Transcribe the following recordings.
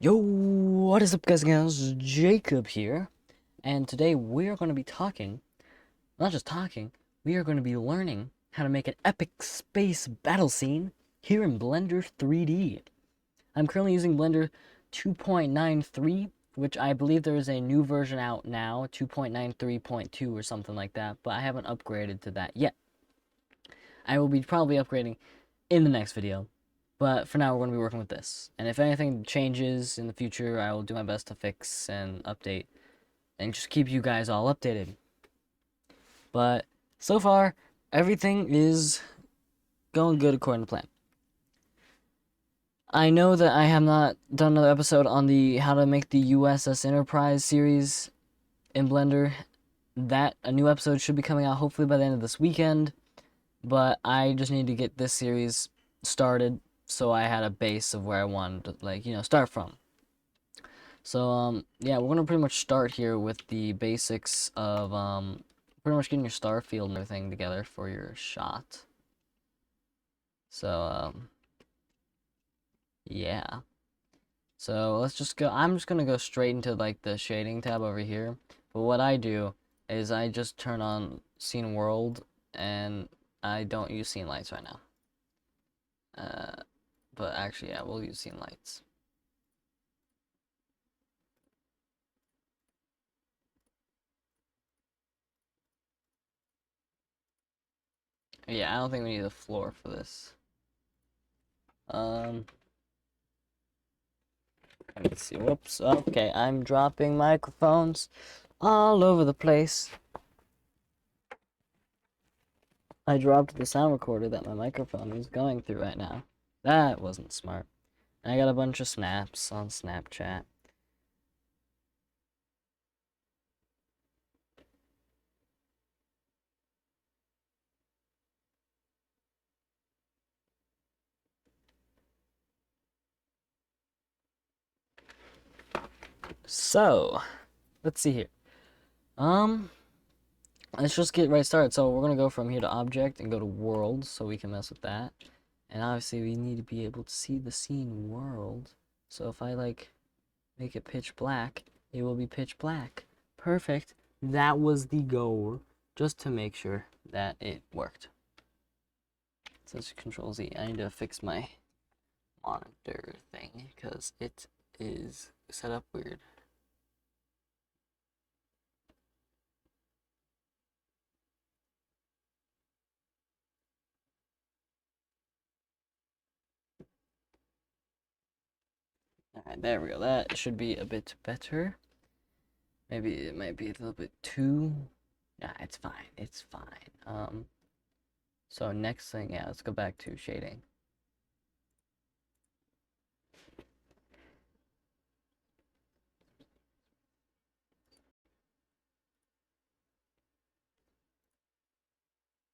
Yo, what is up guys and gals, Jacob here, and today we are going to be talking, not just talking, we are going to be learning how to make an epic space battle scene here in Blender 3D. I'm currently using Blender 2.93, which I believe there is a new version out now, 2.93.2 or something like that, but I haven't upgraded to that yet. I will be probably upgrading in the next video. But for now, we're going to be working with this. And if anything changes in the future, I will do my best to fix and update and just keep you guys all updated. But so far, everything is going good according to plan. I know that I have not done another episode on the how to make the USS Enterprise series in Blender. A new episode should be coming out hopefully by the end of this weekend. But I just need to get this series started so I had a base of where I wanted to, start from. So, yeah, we're gonna pretty much start here with the basics of, pretty much getting your star field and everything together for your shot. So, yeah. So, let's just go, I'm just gonna go straight into, the shading tab over here. But what I do is I just turn on Scene World, and I don't use Scene Lights right now. But actually, yeah, we'll use Scene Lights. Yeah, I don't think we need a floor for this. Let's see. Whoops. Okay, I'm dropping microphones all over the place. I dropped the sound recorder that my microphone is going through right now. That wasn't smart. And I got a bunch of snaps on Snapchat. So, let's see here. Let's just get right started. So we're gonna go from here to object and go to world so we can mess with that. And obviously we need to be able to see the scene world. So if I make it pitch black, it will be pitch black. Perfect. That was the goal, just to make sure that it worked. So let's Control Z. I need to fix my monitor thing because it is set up weird. Alright, there we go. That should be a bit better. Maybe it might be a little bit too... Nah, it's fine. It's fine. So next thing, yeah, let's go back to shading.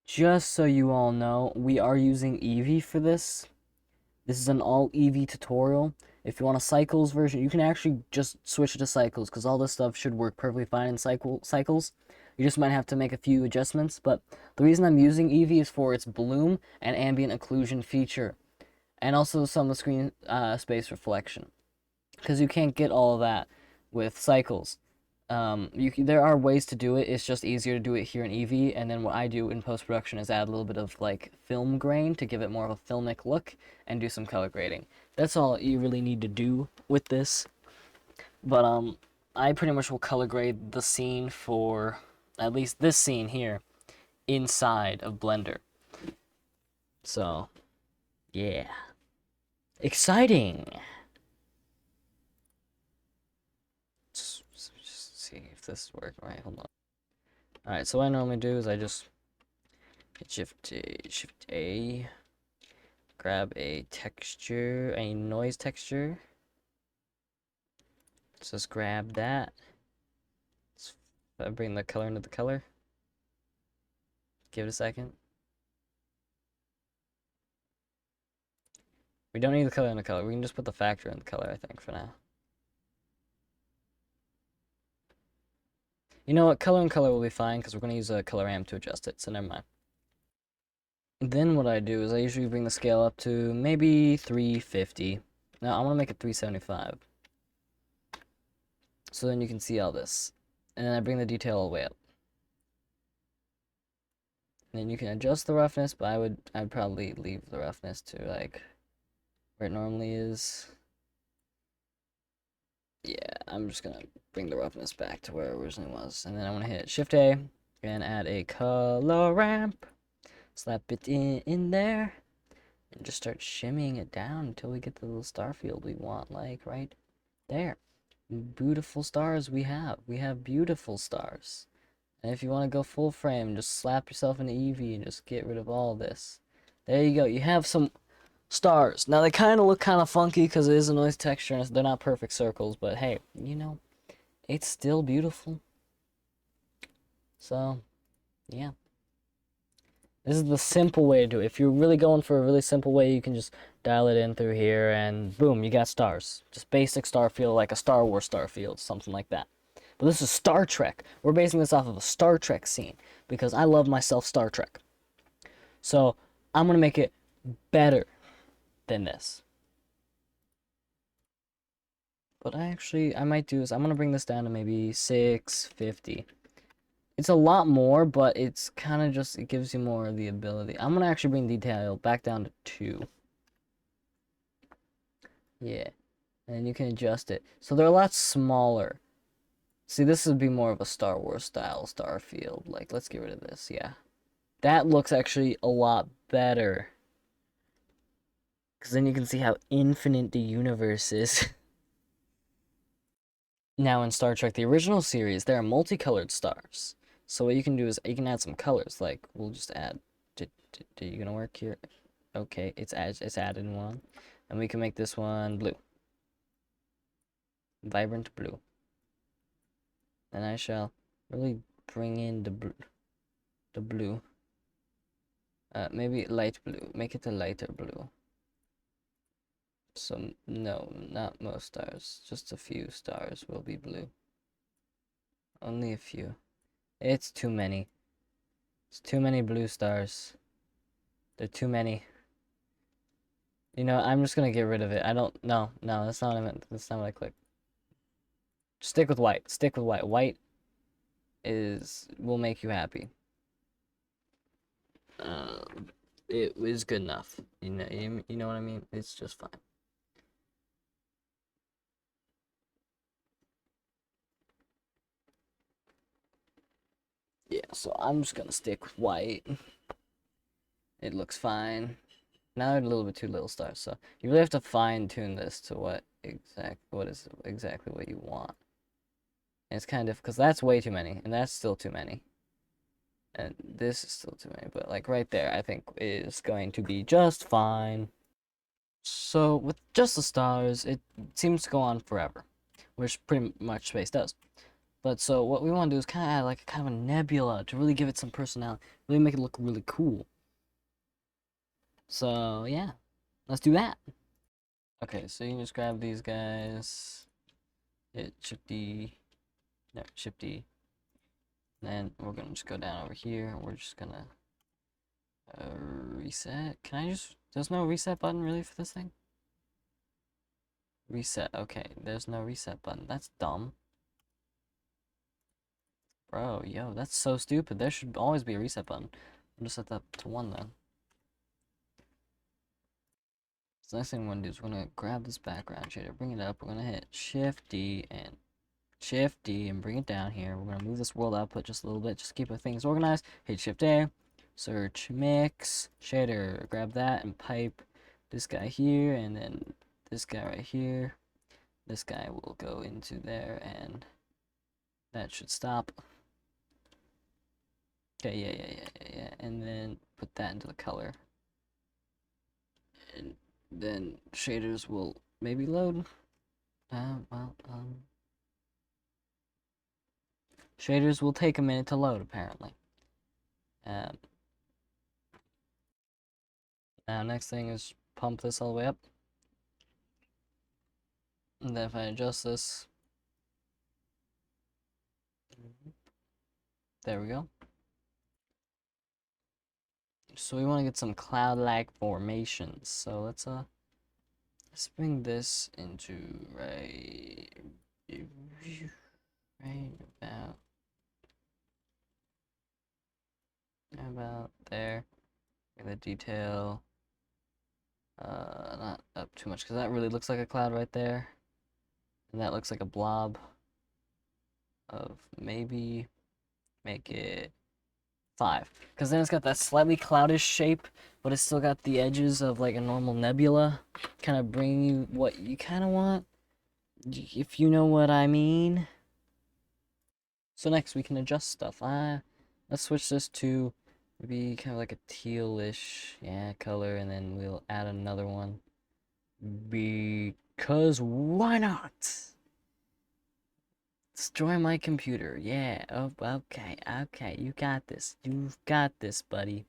Just so you all know, we are using Eevee for this. This is an all Eevee tutorial. If you want a Cycles version, you can actually just switch it to Cycles, because all this stuff should work perfectly fine in Cycles. You just might have to make a few adjustments, but the reason I'm using Eevee is for its bloom and ambient occlusion feature, and also some of the screen space reflection, because you can't get all of that with Cycles. There are ways to do it. It's just easier to do it here in Eevee, and then what I do in post-production is add a little bit of film grain to give it more of a filmic look and do some color grading. That's all you really need to do with this. But I pretty much will color grade the scene for at least this scene here inside of Blender. So, yeah. Exciting! Just see if this works. Right, hold on. Alright, so what I normally do is I just hit Shift A, grab a texture, a noise texture. Let's just grab that. Let's bring the color into the color. Give it a second. We don't need the color in the color. We can just put the factor in the color, I think, for now. You know what? Color and color will be fine because we're going to use a color amp to adjust it, so never mind. Then what I do is I usually bring the scale up to maybe 350. No, I want to make it 375. So then you can see all this. And then I bring the detail all the way up. And then you can adjust the roughness, but I'd probably leave the roughness to like where it normally is. Yeah, I'm just gonna bring the roughness back to where it originally was. And then I'm gonna hit Shift A and add a color ramp. Slap it in there. And just start shimmying it down until we get the little star field we want, like right there. Beautiful stars we have. We have beautiful stars. And if you want to go full frame, just slap yourself into Eevee and just get rid of all this. There you go. You have some stars. Now they kind of look kind of funky because it is a noise texture and they're not perfect circles, but hey, you know, it's still beautiful. So, yeah. This is the simple way to do it. If you're really going for a really simple way, you can just dial it in through here and boom, you got stars. Just basic star field, like a Star Wars star field, something like that. But this is Star Trek. We're basing this off of a Star Trek scene because I love myself Star Trek. So I'm going to make it better than this. But I might do is I'm going to bring this down to maybe 650. It's a lot more, but it's kind of just, it gives you more of the ability. I'm going to actually bring detail back down to 2. Yeah. And you can adjust it. So they're a lot smaller. See, this would be more of a Star Wars style star field. Like, let's get rid of this. Yeah. That looks actually a lot better. Because then you can see how infinite the universe is. Now in Star Trek, the original series, there are multicolored stars. So what you can do is you can add some colors. Like, we'll just add... Are you going to work here? Okay, it's added one. And we can make this one blue. Vibrant blue. And I shall really bring in the blue. Maybe light blue. Make it a lighter blue. So, no, not most stars. Just a few stars will be blue. Only a few. It's too many. It's too many blue stars. They're too many. You know, I'm just gonna get rid of it. No, that's not what I meant. That's not what I clicked. Stick with white. Stick with white. White will make you happy. It is good enough. You know what I mean? It's just fine. Yeah, so I'm just gonna stick with white. It looks fine. Now they're a little bit too little stars, so you really have to fine tune this to what is exactly what you want. And it's kind of because that's way too many, and that's still too many. And this is still too many, but like right there, I think is going to be just fine. So with just the stars, it seems to go on forever, which pretty much space does. But so what we want to do is kind of add like a kind of a nebula to really give it some personality, really make it look really cool. So yeah, let's do that. Okay, so you can just grab these guys, hit Shift D, no, Shift D, and then we're gonna just go down over here, and we're just gonna reset. There's no reset button really for this thing? Reset, okay, there's no reset button. That's dumb. Bro, yo, that's so stupid. There should always be a reset button. I'll just set that to 1 then. So the next thing we're gonna do is we're gonna grab this background shader, bring it up, we're gonna hit Shift D and bring it down here. We're gonna move this world output just a little bit, just to keep our things organized. Hit Shift A, search mix, shader, grab that and pipe this guy here, and then this guy right here. This guy will go into there, and that should stop. Okay, yeah. And then put that into the color. And then shaders will maybe load. Shaders will take a minute to load, apparently. Now, next thing is pump this all the way up. And then if I adjust this, there we go. So we want to get some cloud-like formations. So let's bring this into right. right about there. Get the detail, not up too much, because that really looks like a cloud right there. And that looks like a blob of maybe make it 5. Because then it's got that slightly cloudish shape, but it's still got the edges of like a normal nebula, kind of bringing you what you kind of want, if you know what I mean. So next we can adjust stuff. Let's switch this to maybe kind of like a tealish, yeah, color, and then we'll add another one. Because why not? Destroy my computer. Yeah. Oh, okay. Okay. You got this. You've got this, buddy.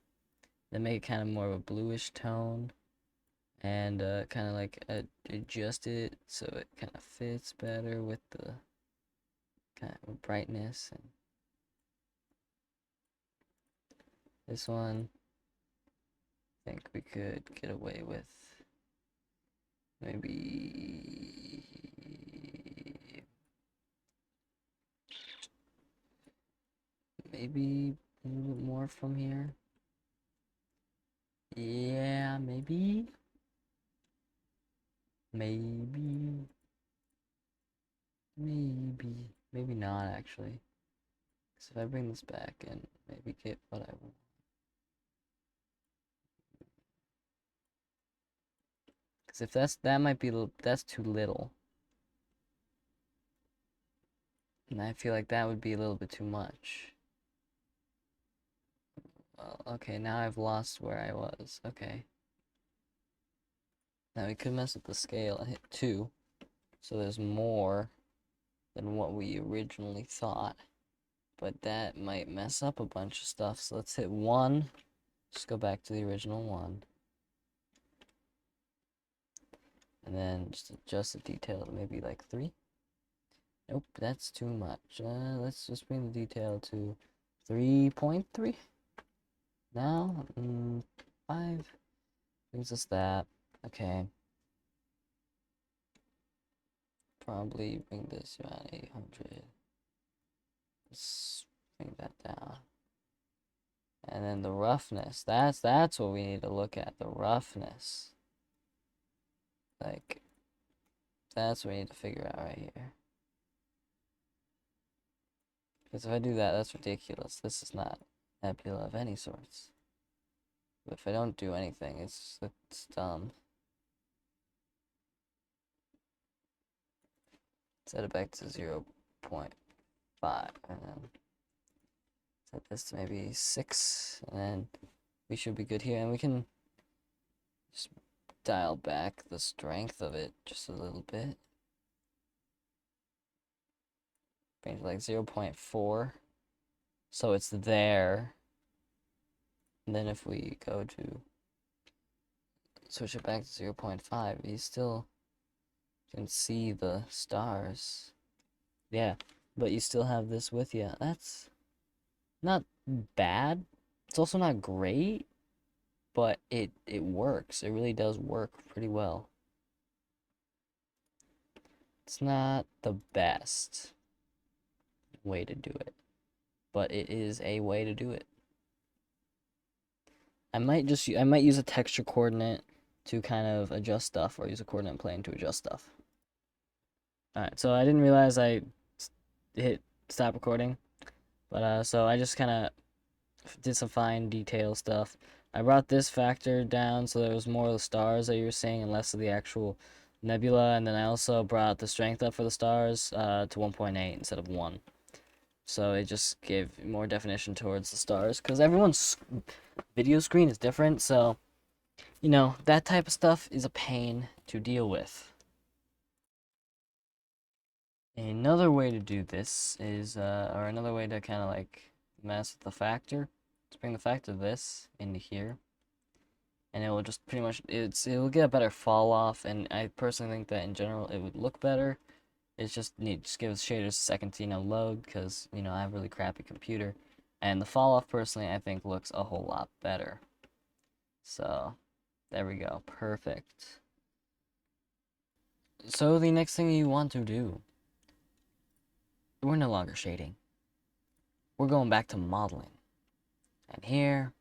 Then make it kind of more of a bluish tone. And kind of like adjust it so it kind of fits better with the kind of brightness. And this one, I think we could get away with maybe a little bit more from here. Yeah, maybe not actually. Because if I bring this back and maybe get what I want. Because if that might be that's too little. And I feel like that would be a little bit too much. Well, okay, now I've lost where I was. Okay. Now we could mess with the scale and hit 2. So there's more than what we originally thought. But that might mess up a bunch of stuff. So let's hit 1. Just go back to the original 1. And then just adjust the detail to maybe like 3. Nope, that's too much. Let's just bring the detail to 3.3. Now, 5. Gives us that. Okay. Probably bring this around 800. Let's bring that down. And then the roughness. That's what we need to look at. The roughness. Like, that's what we need to figure out right here. Because if I do that, that's ridiculous. This is not nebula of any sorts. But if I don't do anything, it's dumb. Set it back to 0.5, and then set this to maybe 6, and then we should be good here. And we can just dial back the strength of it just a little bit. Bring it to like 0.4, so it's there. And then if we go to switch it back to 0.5, you still can see the stars. Yeah, but you still have this with you. That's not bad. It's also not great, but it works. It really does work pretty well. It's not the best way to do it, but it is a way to do it. I might use a texture coordinate to kind of adjust stuff, or use a coordinate plane to adjust stuff. Alright, so I didn't realize I hit stop recording, but so I just kind of did some fine detail stuff. I brought this factor down so there was more of the stars that you were seeing and less of the actual nebula, and then I also brought the strength up for the stars to 1.8 instead of 1. So it just gave more definition towards the stars, because everyone's video screen is different, so, you know, that type of stuff is a pain to deal with. Another way to do this is, or another way to kind of like mess with the factor, let's bring the factor of this into here, and it will just pretty much, it will get a better fall off, and I personally think that in general it would look better. It's just give shaders a second to, load, because, I have a really crappy computer, and the fall off personally I think looks a whole lot better. So there we go, perfect. So the next thing you want to do we're no longer shading. We're going back to modeling. And here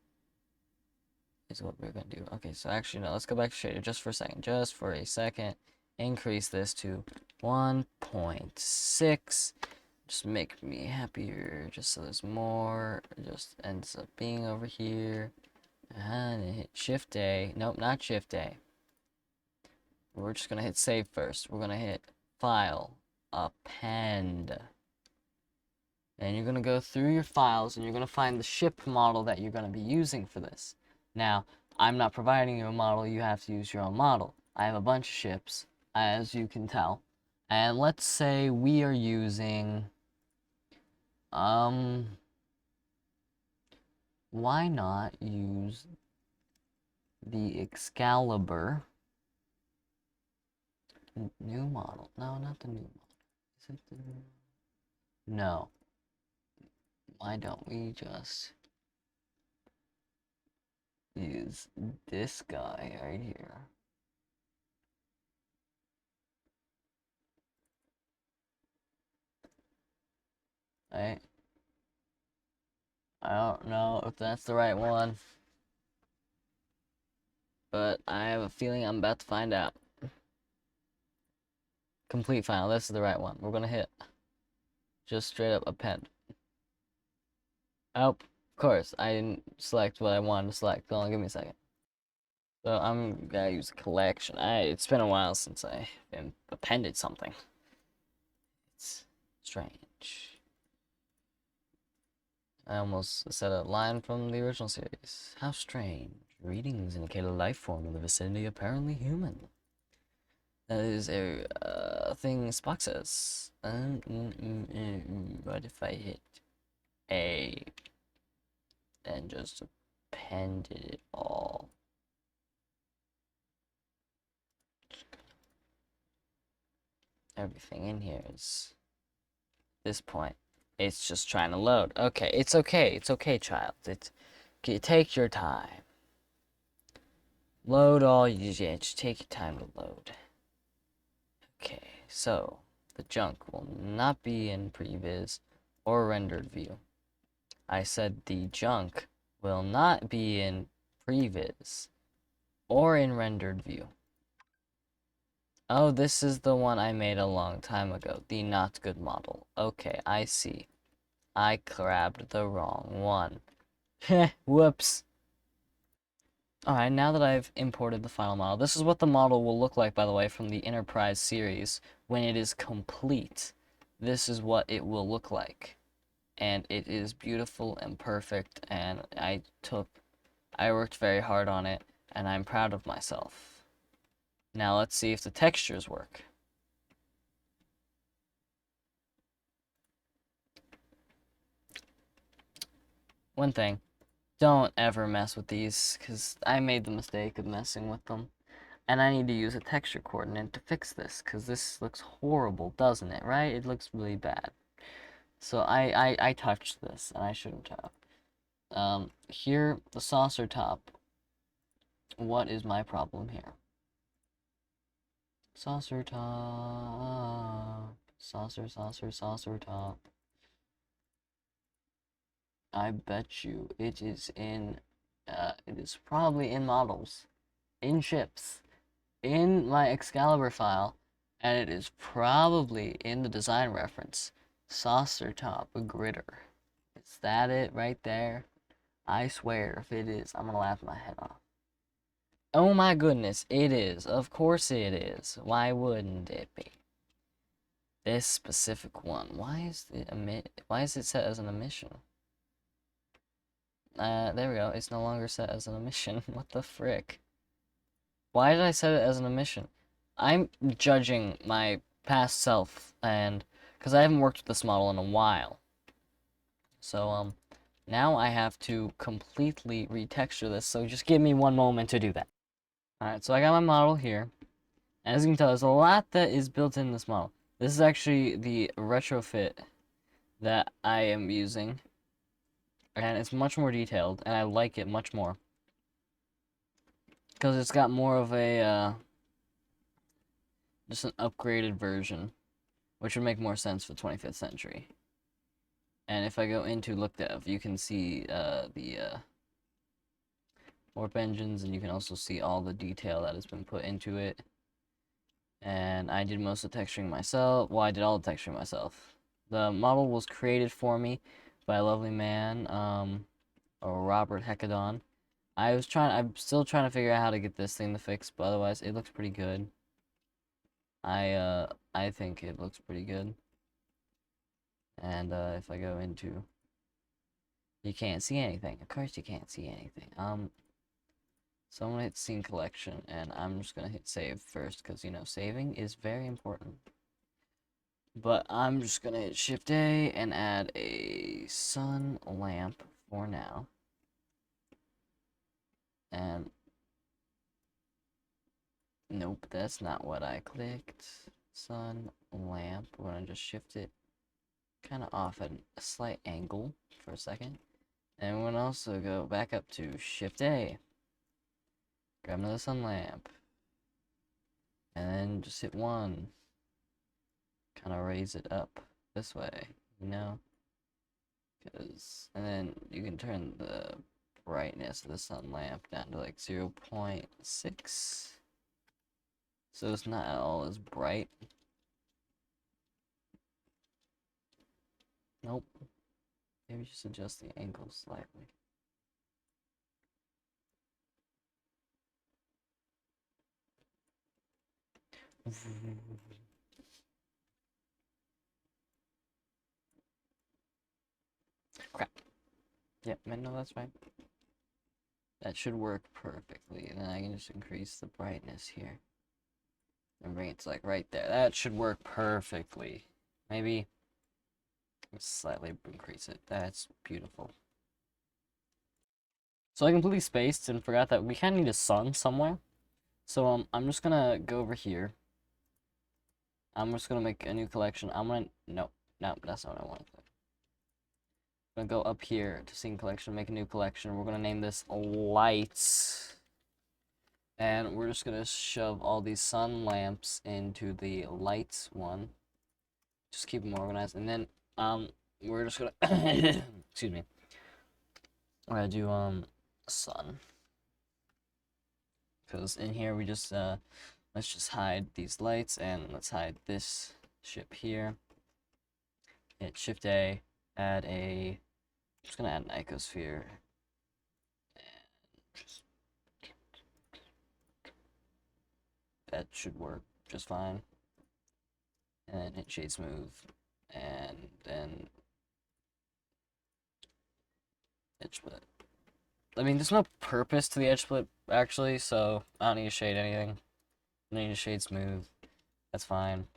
is what we're going to do. Okay, so actually, no, let's go back to shader just for a second. Just for a second. Increase this to 1.6. Just make me happier. Just so there's more. It just ends up being over here. And hit Shift A. Nope, not Shift A. We're just going to hit save first. We're going to hit File, Append. And you're going to go through your files and you're going to find the ship model that you're going to be using for this. Now, I'm not providing you a model. You have to use your own model. I have a bunch of ships, as you can tell. And let's say we are using... why not use the Excalibur new model? No, not the new model. Is it the new? No. Why don't we just use this guy right here? Right? I don't know if that's the right one, but I have a feeling I'm about to find out. Complete file. This is the right one. We're gonna hit just straight up append. Oh, of course, I didn't select what I wanted to select. Hold on, give me a second. So I'm gonna use a collection. It's been a while since I appended something. It's strange. I almost said a line from the original series. How strange. Readings indicate a life form in the vicinity, apparently human. That is a thing Spock says. What if I hit A and just appended it all? Everything in here is this point. It's just trying to load. Okay, it's okay. It's okay, child. Take your time. Load all you just take your time to load. Okay, so the junk will not be in previs or rendered view. I said the junk will not be in previs or in rendered view. Oh, this is the one I made a long time ago, the not good model. Okay, I see. I grabbed the wrong one. Whoops. Alright, now that I've imported the final model, this is what the model will look like, by the way, from the Enterprise series. When it is complete, this is what it will look like. And it is beautiful and perfect, and I worked very hard on it, and I'm proud of myself. Now let's see if the textures work. One thing, don't ever mess with these, because I made the mistake of messing with them. And I need to use a texture coordinate to fix this, because this looks horrible, doesn't it, right? It looks really bad. So I touched this, and I shouldn't have. Here, the saucer top. What is my problem here? Saucer top. Saucer top. I bet you it is in, it is probably in models, in ships, in my Excalibur file, and it is probably in the design reference. Saucer top gritter. Is that it right there? I swear, if it is, I'm gonna laugh my head off. Oh my goodness, it is. Of course it is. Why wouldn't it be? This specific one. Why is it set as an emission? There we go. It's no longer set as an emission. What the frick? Why did I set it as an emission? I'm judging my past self, and because I haven't worked with this model in a while. So, now I have to completely retexture this, so just give me one moment to do that. Alright, so I got my model here. As you can tell, there's a lot that is built in this model. This is actually the retrofit that I am using. And it's much more detailed, and I like it much more. Because it's got more of a, just an upgraded version. which would make more sense for 25th century. And if I go into look dev, you can see the warp engines, and you can also see all the detail that has been put into it. And I did most of the texturing myself. Well, I did all the texturing myself. The model was created for me by a lovely man, or Robert Hecadon. I'm still trying to figure out how to get this thing to fix, but otherwise it looks pretty good. I think it looks pretty good. And if I go into, you can't see anything. Of course you can't see anything. So I'm gonna hit scene collection, and I'm just gonna hit save first, because you know saving is very important. But I'm just gonna hit Shift A and add a sun lamp for now. And nope, that's not what I clicked. Sun lamp. We're gonna just shift it kind of off at a slight angle for a second. And we're gonna also go back up to Shift A. Grab another sun lamp. And then just hit 1. Kind of raise it up this way, you know? And then you can turn the brightness of the sun lamp down to like 0.6. So it's not at all as bright. Nope. Maybe just adjust the angle slightly. Crap. Yep, no, that's fine. That should work perfectly. And then I can just increase the brightness here. And bring it to like right there. That should work perfectly. Maybe slightly increase it. That's beautiful. So I completely spaced and forgot that we kind of need a sun somewhere. So I'm just gonna go over here. I'm just gonna make a new collection. No, that's not what I want to do. I'm gonna go up here to scene collection, make a new collection. We're gonna name this lights. And we're just gonna shove all these sun lamps into the lights one. Just keep them organized. And then we're just gonna excuse me. We're gonna do sun. Because in here we just let's just hide these lights, and let's hide this ship here. Hit Shift A, add a, I'm just gonna add an icosphere. And just, that should work just fine. And then hit shade smooth, and then edge split. I mean, there's no purpose to the edge split actually, so I don't need to shade anything. I need to shade smooth. That's fine.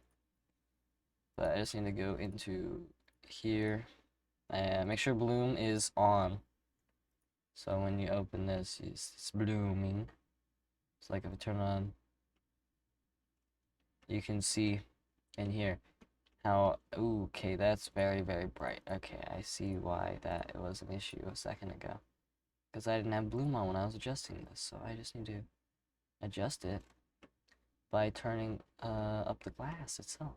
But I just need to go into here and make sure bloom is on. So when you open this, it's blooming. It's like if I turn on, you can see in here how, ooh, okay, that's very, very bright. Okay, I see why that was an issue a second ago. Because I didn't have bloom on when I was adjusting this, so I just need to adjust it by turning up the glass itself.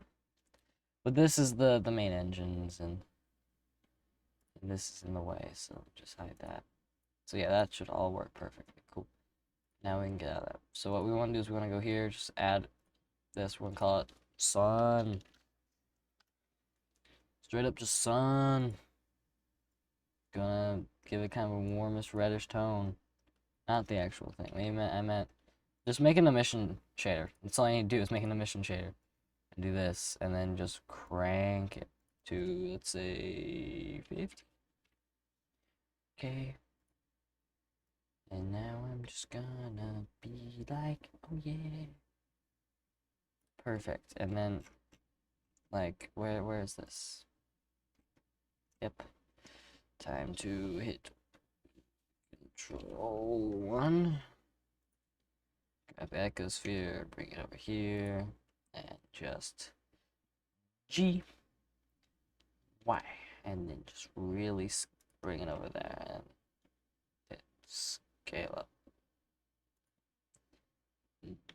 But this is the main engines, and this is in the way, so just hide that. So yeah, that should all work perfectly. Cool. Now we can get out of that. So what we want to do is we want to go here, just add this. We're going to call it sun. Straight up just sun. Gonna give it kind of a warmish reddish tone. Not the actual thing. I meant just making the mission shader. That's all I need to do is make an emission shader. And do this, and then just crank it to, let's say, 50. Okay. And now I'm just gonna be like, oh yeah. Perfect. And then, like, where is this? Yep. Time to hit Control 1. Grab the Ecosphere, bring it over here, and just G, Y, and then just really bring it over there and hit scale up.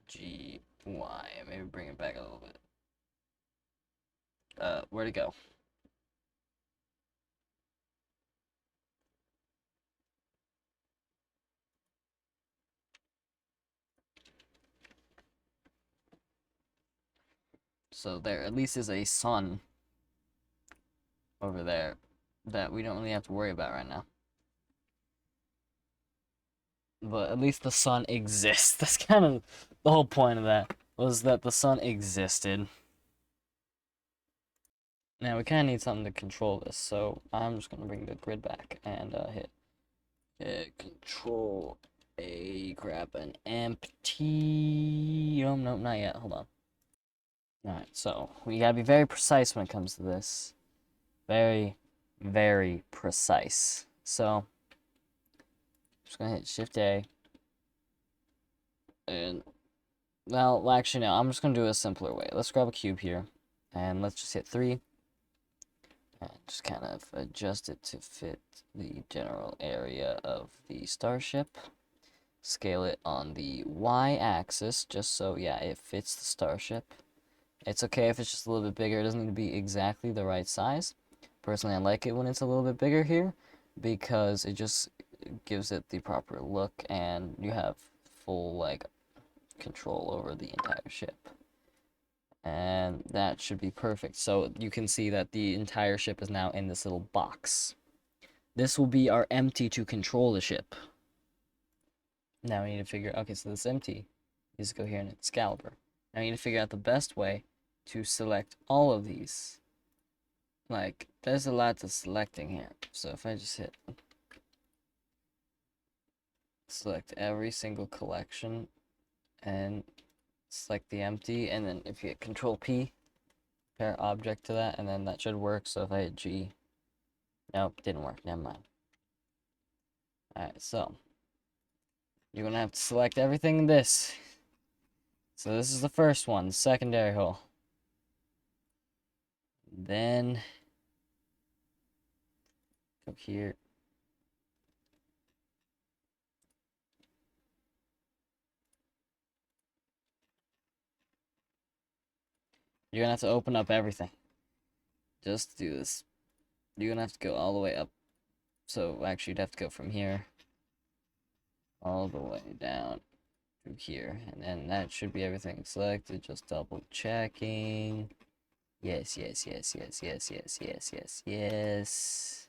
G, Y, maybe bring it back a little bit. where'd it go? So there at least is a sun over there that we don't really have to worry about right now. But at least the sun exists. That's kind of the whole point of that, was that the sun existed. Now we kind of need something to control this, so I'm just going to bring the grid back and hit Control A, grab an empty. No, not yet. Hold on. Alright, so we gotta be very precise when it comes to this. Very, very precise. So, just gonna hit Shift A. And, well, actually, no, I'm just gonna do it a simpler way. Let's grab a cube here, and let's just hit 3. And just kind of adjust it to fit the general area of the starship. Scale it on the Y-axis, just so, yeah, it fits the starship. It's okay if it's just a little bit bigger. It doesn't need to be exactly the right size. Personally, I like it when it's a little bit bigger here, because it just gives it the proper look, and you have full, like, control over the entire ship. And that should be perfect. So you can see that the entire ship is now in this little box. This will be our empty to control the ship. Now we need to figure, okay, so this empty is go here and Excalibur. Now we need to figure out the best way to select all of these. Like, there's a lot of selecting here. So if I just hit select every single collection and select the empty, and then if you hit Control P, pair object to that, and then that should work. So if I hit G, nope, didn't work, never mind. Alright, so you're gonna have to select everything in this. So this is the first one, the secondary hull. Then go here. You're gonna have to open up everything. Just to do this. You're gonna have to go all the way up. So actually you'd have to go from here all the way down to here. And then that should be everything selected. Just double checking. Yes, yes, yes, yes, yes, yes, yes, yes, yes.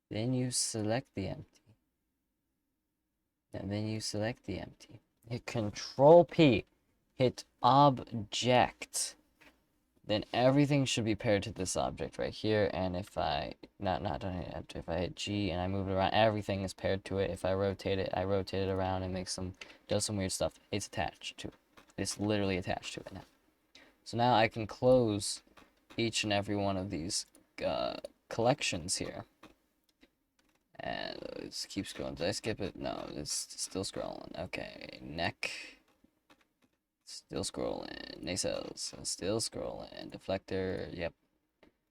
Then you select the empty. And then you select the empty. Hit Control P. Hit Object. Then everything should be paired to this object right here. And if I if I hit G and I move it around, everything is paired to it. If I rotate it around and does some weird stuff. It's attached to it. It's literally attached to it now. So now I can close each and every one of these collections here. And it keeps scrolling. Did I skip it? No, it's still scrolling. Okay, neck. Still scrolling. Nacelles. Still scrolling. Deflector. Yep.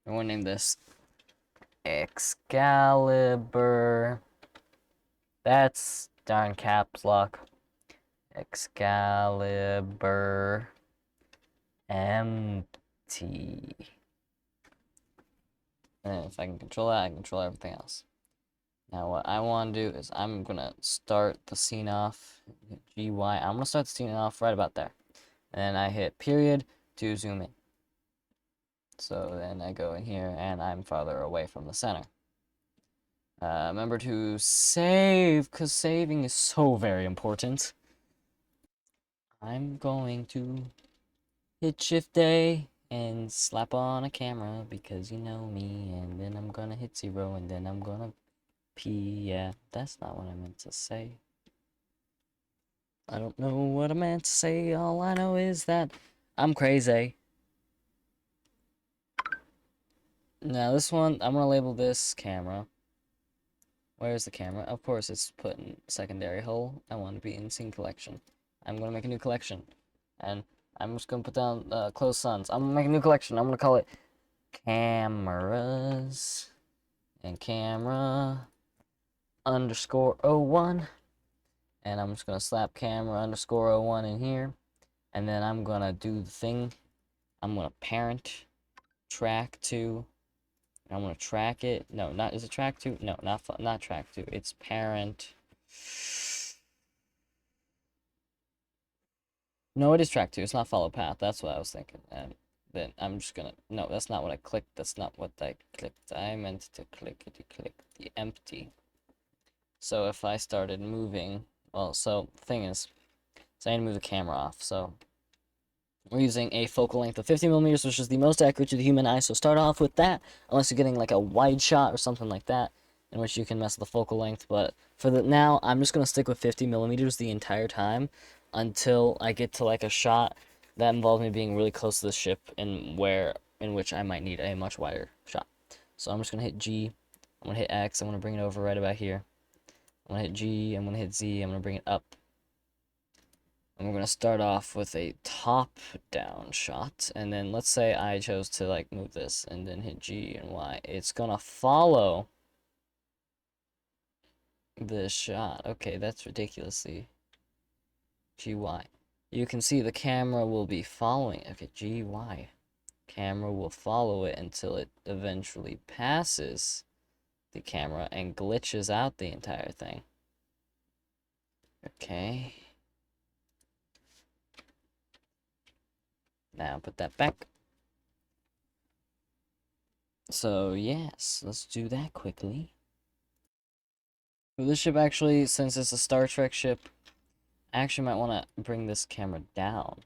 I want to name this Excalibur. That's darn caps lock. Excalibur. Empty. And if I can control that, I can control everything else. Now what I want to do is I'm going to start the scene off. GY. I'm going to start the scene off right about there. And then I hit period to zoom in. So then I go in here and I'm farther away from the center. Remember to save, because saving is so very important. I'm going to hit Shift A and slap on a camera because you know me, and then I'm gonna hit 0 and then I'm gonna P. Yeah, that's not what I meant to say. I don't know what I meant to say. All I know is that I'm crazy. Now this one, I'm gonna label this camera. Where's the camera? Of course it's put in secondary hull. I want to be in scene collection. I'm gonna make a new collection. And I'm just gonna put down close suns. I'm gonna make a new collection. I'm gonna call it cameras and camera underscore 01. And I'm just gonna slap camera underscore 01 in here. And then I'm gonna do the thing. I'm gonna parent track to. I want to track it. No, not, is it track to? No, not track to. It's parent. No, it is track to. It's not follow path. That's what I was thinking. And then I'm just gonna, no, that's not what I clicked. That's not what I clicked. I meant to click the empty. So if I started moving, well, so the thing is, so I need to move the camera off. So we're using a focal length of 50 millimeters, which is the most accurate to the human eye. So start off with that, unless you're getting like a wide shot or something like that, in which you can mess with the focal length. But for the now, I'm just gonna stick with 50 millimeters the entire time until I get to like a shot that involves me being really close to the ship, in which I might need a much wider shot. So I'm just gonna hit G. I'm gonna hit X. I'm gonna bring it over right about here. I'm gonna hit G. I'm gonna hit Z. I'm gonna bring it up. And we're going to start off with a top-down shot. And then let's say I chose to like move this and then hit G and Y. It's going to follow this shot. Okay, that's ridiculously GY. You can see the camera will be following. Okay, GY. Camera will follow it until it eventually passes the camera and glitches out the entire thing. Okay. Now put that back. So yes, let's do that quickly. This ship actually, since it's a Star Trek ship, I actually might want to bring this camera down.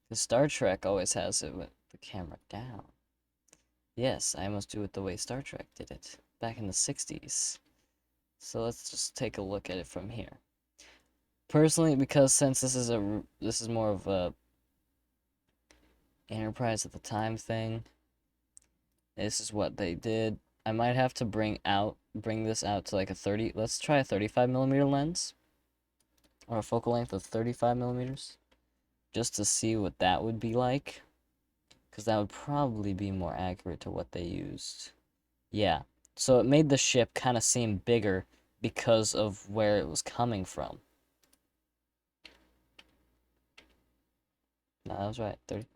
Because Star Trek always has it with the camera down. Yes, I must do it the way Star Trek did it, back in the 60s. So let's just take a look at it from here. Personally, because since this is more of a Enterprise at the time thing, this is what they did. I might have to bring this out to like a 30, let's try a 35 millimeter lens. Or a focal length of 35 millimeters. Just to see what that would be like. Because that would probably be more accurate to what they used. Yeah. So it made the ship kind of seem bigger because of where it was coming from. No, that was right. 30,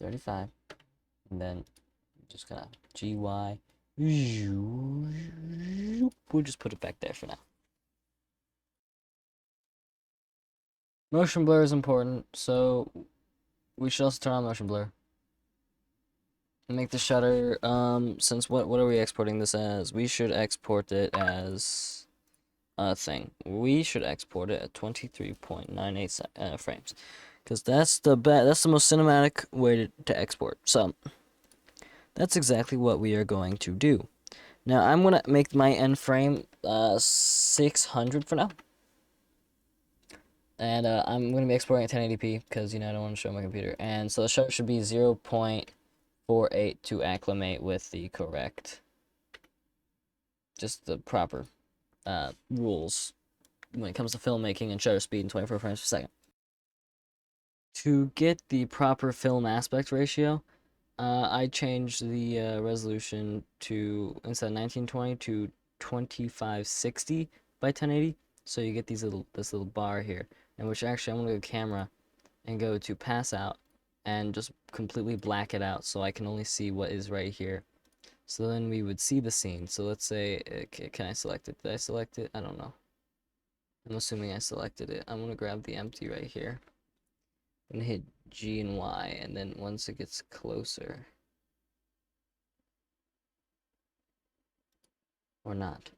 35. And then just gonna GY. We'll just put it back there for now. Motion blur is important, so we should also turn on motion blur. And make the shutter, since what are we exporting this as? We should export it as a thing. We should export it at 23.98 frames. Because that's the most cinematic way to export. So, that's exactly what we are going to do. Now, I'm going to make my end frame 600 for now. And I'm going to be exporting at 1080p because, you know, I don't want to show my computer. And so the shutter should be 0.48 to acclimate with the correct, just the proper rules when it comes to filmmaking and shutter speed and 24 frames per second. To get the proper film aspect ratio, I changed the resolution to, instead of 1920 to 2560 by 1080. So you get this little bar here, in which actually I'm gonna go camera and go to pass out and just completely black it out so I can only see what is right here. So then we would see the scene. So let's say, can I select it? Did I select it? I don't know. I'm assuming I selected it. I'm gonna grab the empty right here and hit G and Y, and then once it gets closer, or not.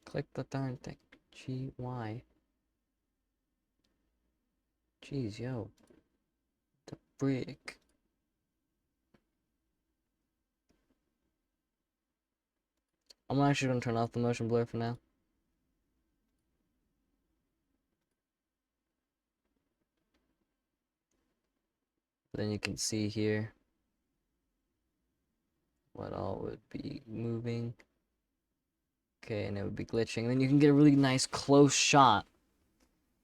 Click the darn thing. G, Y. Jeez, yo. The brick. I'm actually gonna turn off the motion blur for now. Then you can see here what all would be moving. Okay, and it would be glitching. Then you can get a really nice close shot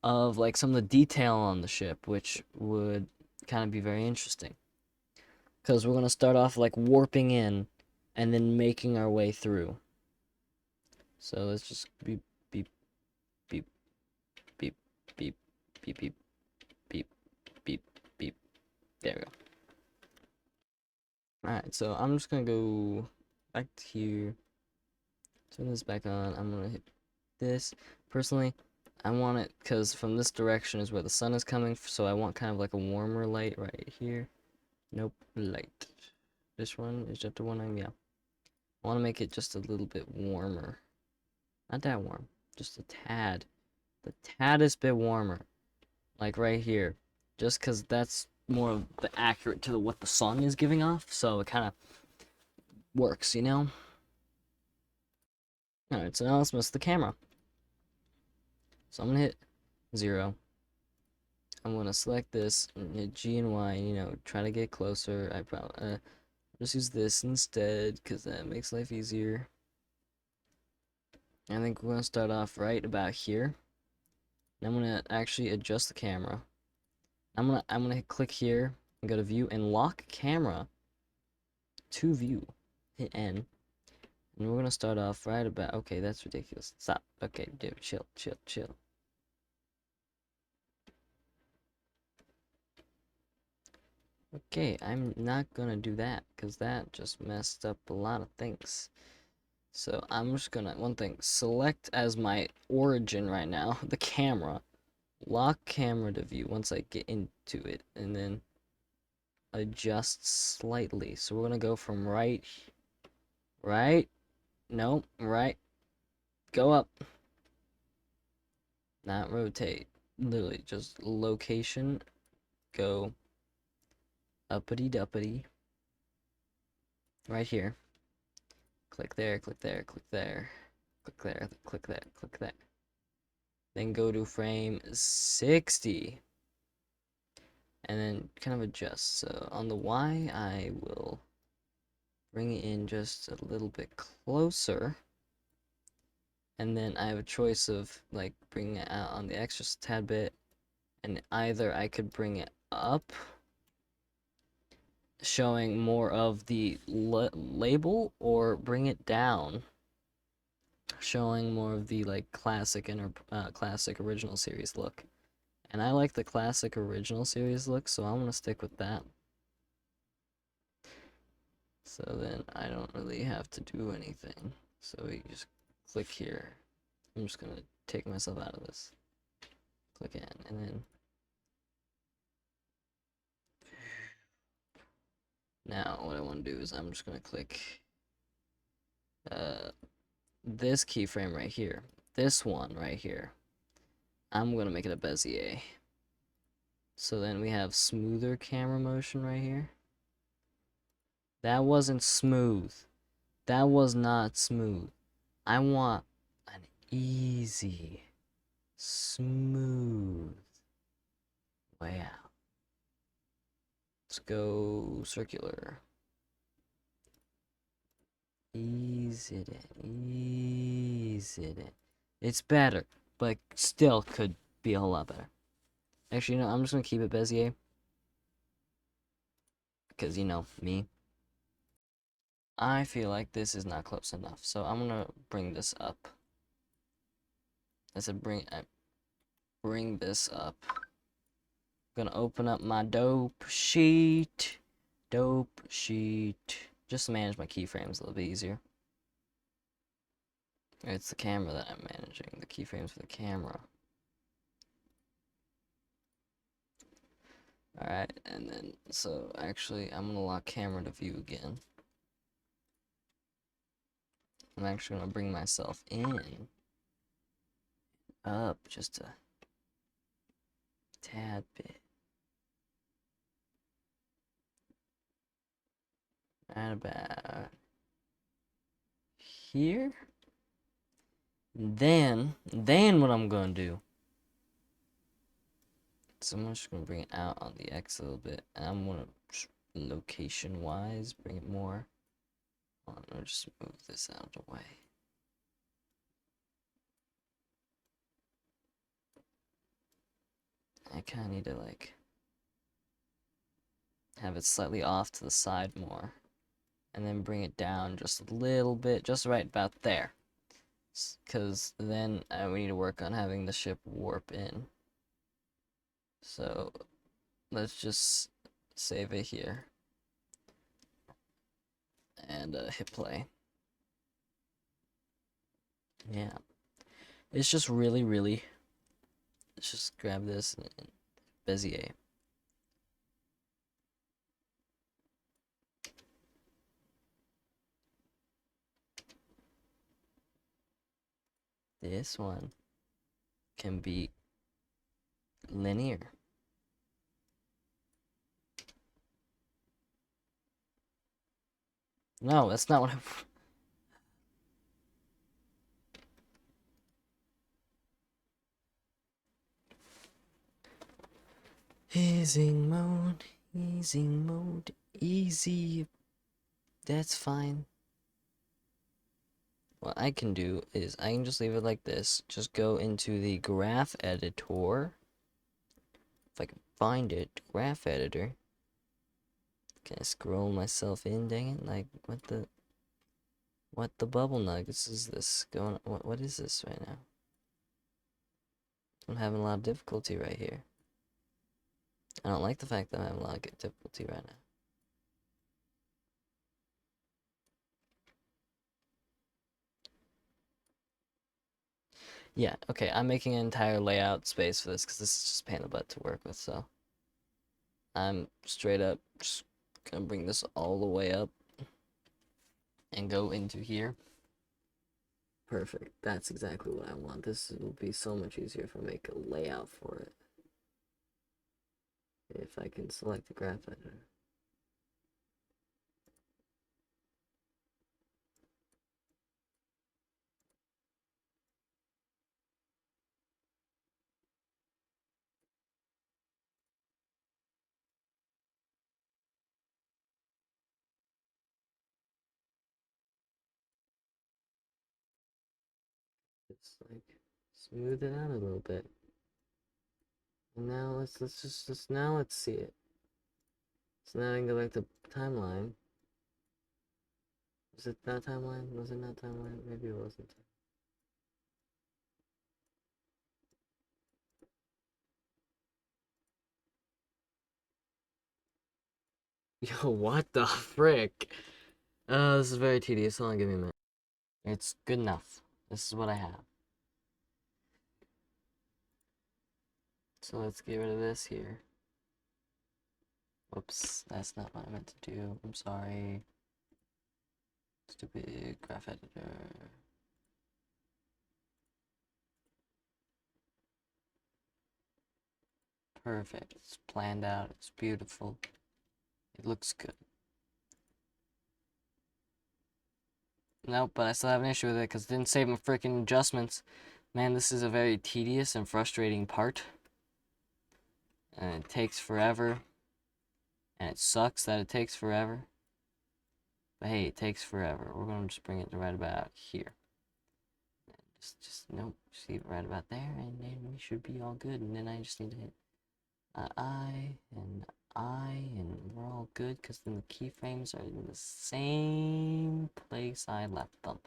of like some of the detail on the ship, which would kind of be very interesting. Because we're gonna start off like warping in and then making our way through. So let's just be beep, beep, beep, beep, beep. There we go. Alright, so I'm just gonna go back to here. Turn this back on. I'm gonna hit this. Personally, I want it because from this direction is where the sun is coming, so I want kind of like a warmer light right here. Nope, light. This one is just the one yeah. I want to make it just a little bit warmer. Not that warm, just a tad. The taddest bit warmer. Like right here. Just because that's more of the accurate to what the sun is giving off, so it kind of works, you know? Alright, so now let's mess with the camera. So I'm gonna hit 0. I'm gonna select this, and hit G and Y, and, you know, try to get closer. I probably just use this instead, because that makes life easier. I think we're gonna start off right about here. And I'm gonna actually adjust the camera. I'm gonna click here and go to view and lock camera to view. Hit N. And we're gonna start off right about, okay, that's ridiculous. Stop. Okay, dude, chill, chill, chill. Okay, I'm not gonna do that because that just messed up a lot of things. So I'm just gonna, one thing, select as my origin right now, the camera. Lock camera to view once I get into it, and then adjust slightly. So we're gonna go from right, no, right, go up, not rotate, literally just location, go uppity duppity, right here, click there, click there, click there, click there, click there, click there, then go to frame 60, and then kind of adjust. So on the Y, I will bring it in just a little bit closer, and then I have a choice of like bringing it out on the X just a tad bit, and either I could bring it up, showing more of the label, or bring it down, showing more of the like classic classic original series look. And I like the classic original series look, so I'm gonna stick with that. So then I don't really have to do anything. So you just click here. I'm just gonna take myself out of this. Click in, and then now what I want to do is I'm just gonna click this keyframe right here. This one right here. I'm gonna make it a Bezier. So then we have smoother camera motion right here. That wasn't smooth. That was not smooth. I want an easy, smooth way out. Let's go circular. Ease it in, ease it in. It's better, but still could be a whole lot better. Actually, you know, I'm just gonna keep it Bezier. Because, you know, me. I feel like this is not close enough, so I'm gonna bring this up. I said bring this up. I'm gonna open up my dope sheet. Dope sheet. Just to manage my keyframes a little bit easier. It's the camera that I'm managing, the keyframes for the camera. Alright, and then, so actually, I'm gonna lock camera to view again. I'm actually gonna bring myself in. Up just a tad bit. Right about here. Then what I'm gonna do. So I'm just gonna bring it out on the X a little bit. And I'm gonna location wise bring it more. Hold on, I'll just move this out of the way. I kinda need to like have it slightly off to the side more. And then bring it down just a little bit, just right about there. Because then we need to work on having the ship warp in. So let's just save it here and hit play. Yeah, it's just really. Let's just grab this and Bezier. This one can be linear. No, that's not what I... Easing mode, easy. That's fine. What I can do is I can just leave it like this. Just go into the graph editor. If I can find it, graph editor. Can I scroll myself in, dang it? Like, what the bubble nuggets is this going on? What is this right now? I'm having a lot of difficulty right here. I don't like the fact that I'm having a lot of difficulty right now. Yeah, okay, I'm making an entire layout space for this because this is just pain in the butt to work with, so I'm straight up just gonna bring this all the way up and go into here. Perfect. That's exactly what I want. This will be so much easier if I make a layout for it. If I can select the graph editor. It's like smooth it out a little bit. And now let's see it. So now I can go back to timeline. Was it not timeline? Was it not timeline? Maybe it wasn't. Yo, what the frick? This is very tedious. Hold on, give me a minute. It's good enough. This is what I have. So let's get rid of this here. Whoops, that's not what I meant to do. I'm sorry. Stupid graph editor. Perfect. It's planned out. It's beautiful. It looks good. Nope, but I still have an issue with it because it didn't save my freaking adjustments. Man, this is a very tedious and frustrating part. And it takes forever. And it sucks that it takes forever. But hey, it takes forever. We're going to just bring it to right about here. Nope, just leave it right about there, and then we should be all good. And then I just need to hit I, and we're all good, because then the keyframes are in the same place I left them.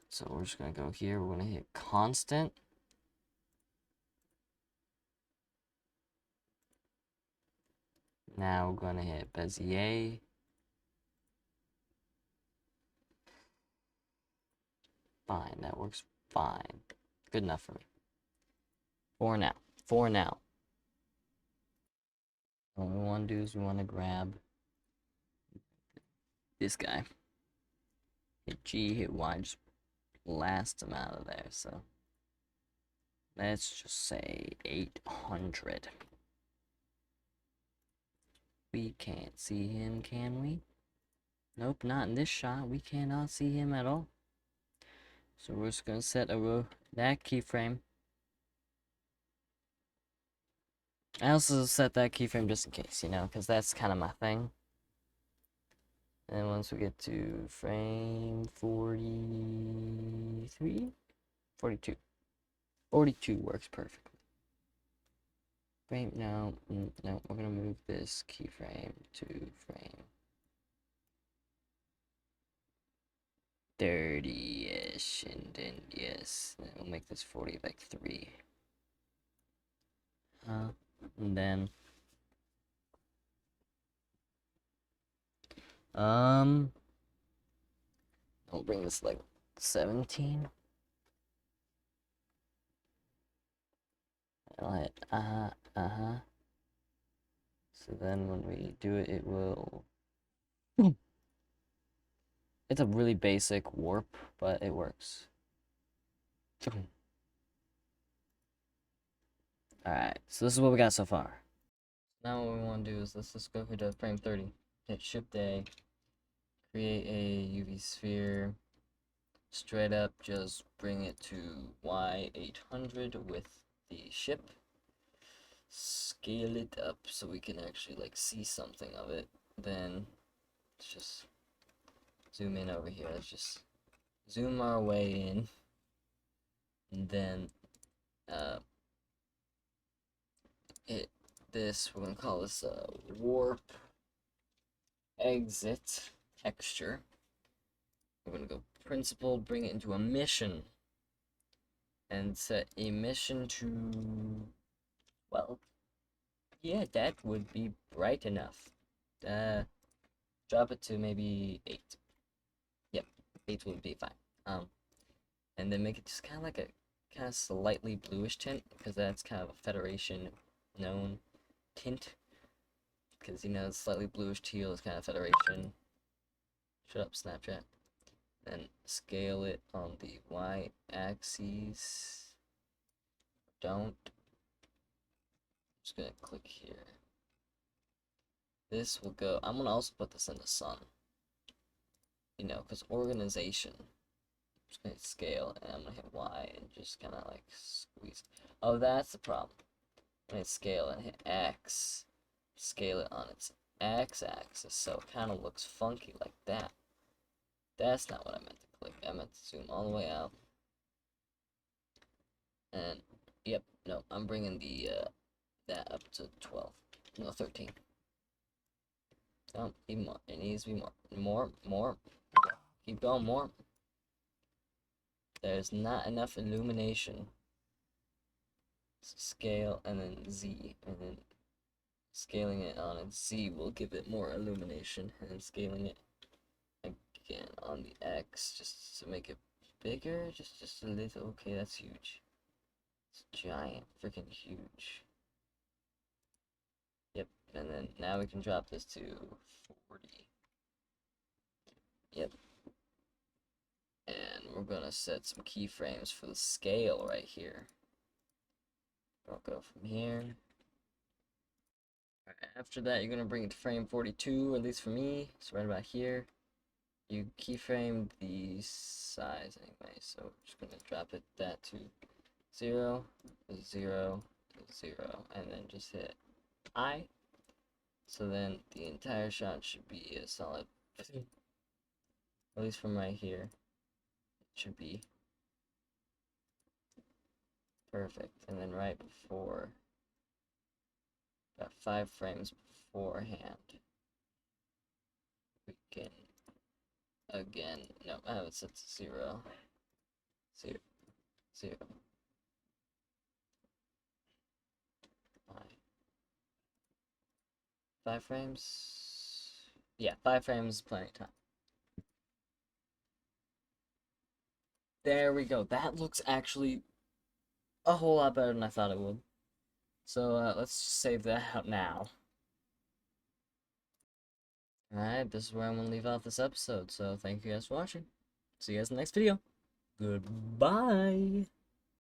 So we're just going to go here, we're going to hit constant. Now we're going to hit Bezier. Fine, that works fine. Good enough for me. For now. For now. What we want to do is we want to grab this guy. Hit G, hit Y, just blast him out of there. So let's just say 800. We can't see him, can we? Nope, not in this shot. We cannot see him at all. So we're just gonna set that keyframe. I also set that keyframe just in case, you know, because that's kind of my thing. And once we get to frame 43, 42. 42 works perfectly. Frame, no, no, we're gonna move this keyframe to frame 30-ish, and then yes, we'll make this 40 like 3. And then I'll bring this like 17. I'll hit So then when we do it, it will. It's a really basic warp, but it works. Alright, so this is what we got so far. Now what we want to do is let's just go here to frame 30. Hit Shift A, create a UV sphere. Straight up, just bring it to Y800 with the ship. Scale it up so we can actually like see something of it. Then let's just zoom in over here. Let's just zoom our way in. And then hit this. We're gonna call this warp exit texture. We're gonna go principal, bring it into emission, and set emission to, well, yeah, that would be bright enough. Drop it to maybe 8. Yep, 8 would be fine. And then make it just kind of like a kind of slightly bluish tint, because that's kind of a Federation known tint. Because, you know, slightly bluish teal is kind of Federation. Shut up, Snapchat. Then scale it on the y-axis. Don't. I'm just gonna click here. This will go. I'm gonna also put this in the sun. You know, because organization. I'm just gonna scale, and I'm gonna hit Y and just kind of like squeeze. Oh, that's the problem. I'm gonna scale and hit X. Scale it on its x-axis, so it kind of looks funky like that. That's not what I meant to click. I meant to zoom all the way out. And yep, no, I'm bringing the that up to 12. No, 13. No, even more. It needs to be more. Keep going, more. There's not enough illumination. Scale and then Z, and then scaling it on its Z will give it more illumination, and then scaling it again on the X just to make it bigger, just a little. Okay, that's huge. It's giant, freaking huge. Yep, and then now we can drop this to 40. Yep. And we're gonna set some keyframes for the scale right here. I'll go from here. After that, you're gonna bring it to frame 42, at least for me. It's right about here. You keyframe the size anyway, so we're just gonna drop that to 0, 0, 0, and then just hit I. So then the entire shot should be a solid, at least from right here, it should be perfect. And then right before, about 5 frames beforehand, we can again, no, I have it set to 0, 0, 0. 5 frames? Yeah, 5 frames, plenty of time. There we go. That looks actually a whole lot better than I thought it would. So let's save that out now. Alright, this is where I'm going to leave off this episode. So thank you guys for watching. See you guys in the next video. Goodbye.